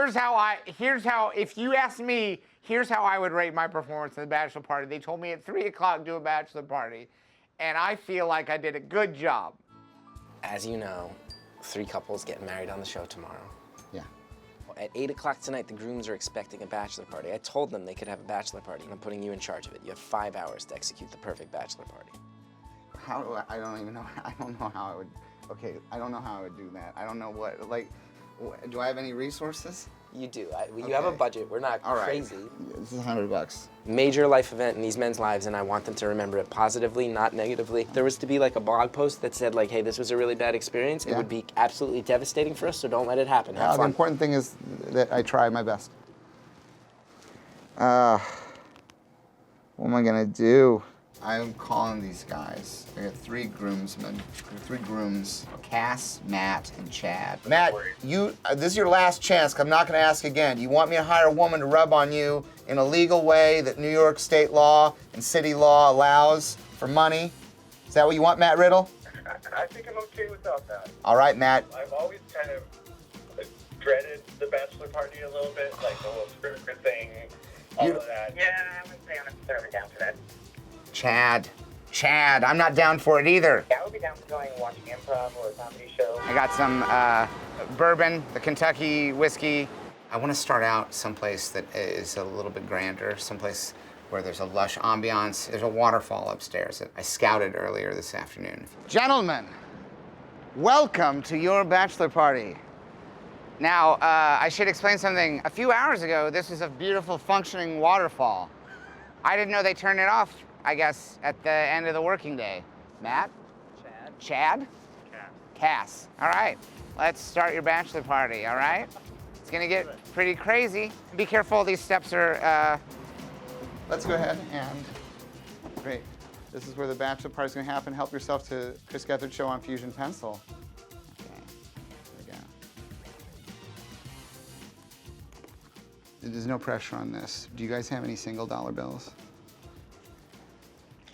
here's how, if you asked me, here's how I would rate my performance in the bachelor party. They told me at 3 o'clock do a bachelor party, and I feel like I did a good job. As you know, 3 couples getting married on the show tomorrow. Yeah. At 8 o'clock tonight, the grooms are expecting a bachelor party. I told them they could have a bachelor party, and I'm putting you in charge of it. You have 5 hours to execute the perfect bachelor party. How do I don't even know. I don't know how I would. Okay, I don't know how I would do that. I don't know what. Like, do I have any resources? You do. You have a budget. We're not crazy. This is $100. Major life event in these men's lives, and I want them to remember it positively, not negatively. If there was to be like a blog post that said like, hey, this was a really bad experience, it would be absolutely devastating for us, so don't let it happen. Have fun. The important thing is that I try my best. What am I gonna do? I'm calling these guys. I got 3 groomsmen, 3 grooms, Cass, Matt, and Chad. Matt, this is your last chance, 'cause I'm not gonna ask again. You want me to hire a woman to rub on you in a legal way that New York state law and city law allows for money? Is that what you want, Matt Riddle? I think I'm okay without that. All right, Matt. I've always kind of dreaded the bachelor party a little bit, like the whole scripted thing, all of that. Yeah, I wouldn't say I'm necessarily down for that. Chad, I'm not down for it either. Yeah, I would be down for going and watching improv or a comedy show. I got some bourbon, the Kentucky whiskey. I want to start out someplace that is a little bit grander, someplace where there's a lush ambiance. There's a waterfall upstairs that I scouted earlier this afternoon. Gentlemen, welcome to your bachelor party. Now, I should explain something. A few hours ago, this was a beautiful functioning waterfall. I didn't know they turned it off, I guess, at the end of the working day. Matt? Chad? Cass. All right, let's start your bachelor party, all right? It's gonna get pretty crazy. Be careful, these steps are, Let's go ahead and, great. This is where the bachelor party's gonna happen. Help yourself to Chris Gethard Show on Fusion Pencil. Okay, there we go. There's no pressure on this. Do you guys have any single dollar bills?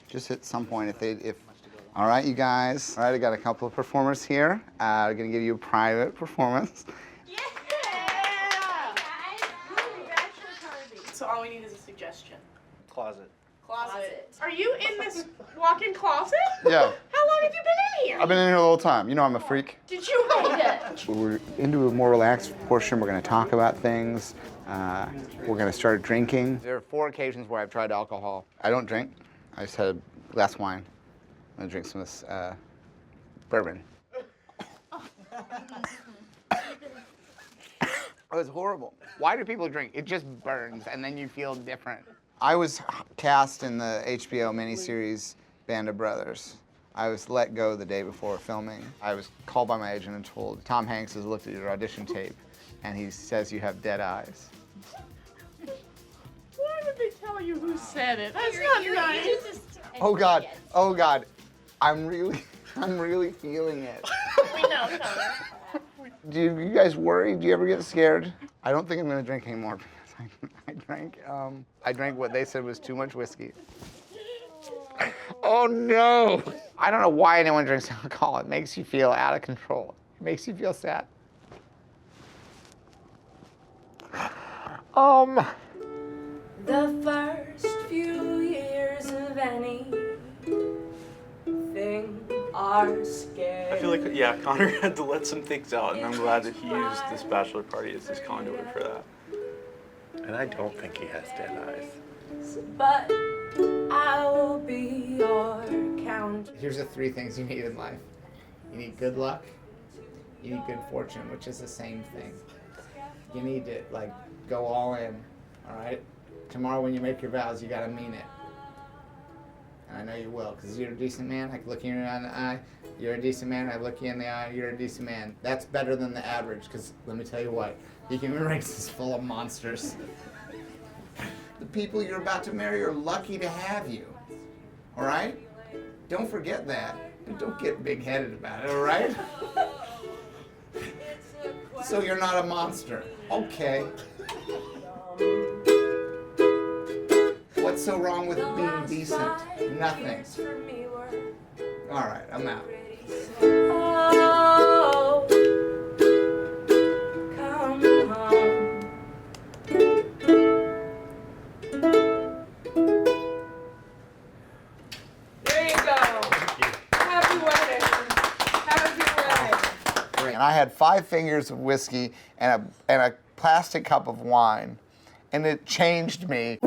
Just at some point, all right, you guys. All right, I got a couple of performers here. We're gonna give you a private performance. Yeah! So all we need is a suggestion. Closet. Closet. Are you in this walk-in closet? Yeah. How long have you been in here? I've been in here the whole time. You know I'm a freak. Did you hide it? We're into a more relaxed portion. We're gonna talk about things. We're gonna start drinking. there are 4 occasions where I've tried alcohol. I don't drink. I just had a glass of wine. I'm gonna drink some of this bourbon. It was horrible. Why do people drink? It just burns, and then you feel different. I was cast in the HBO miniseries Band of Brothers. I was let go the day before filming. I was called by my agent and told, Tom Hanks has looked at your audition tape, and he says you have dead eyes. Why would they tell you who said it? That's not nice. Oh God, oh God. I'm really feeling it. We know, Connor. Do you guys worry? Do you ever get scared? I don't think I'm gonna drink anymore because I drank what they said was too much whiskey. Oh no! I don't know why anyone drinks alcohol. It makes you feel out of control. It makes you feel sad. The first few years of anything are scary. I feel like, yeah, Connor had to let some things out, and I'm glad that he used this bachelor party as his conduit for that. And I don't think he has dead eyes. But I will be your count. Here's the 3 things you need in life. You need good luck, you need good fortune, which is the same thing. You need to, like, go all in, all right? Tomorrow when you make your vows, you gotta mean it. And I know you will, because you're a decent man. I can look you in the eye. You're a decent man. I look you in the eye. You're a decent man. That's better than the average, because let me tell you what, the human race is full of monsters. The people you're about to marry are lucky to have you, all right? Don't forget that. And don't get big-headed about it, all right? So you're not a monster. Okay. What's so wrong with being decent? Nothing. All right, I'm out. Oh, come home. and I had 5 fingers of whiskey and a plastic cup of wine, and it changed me.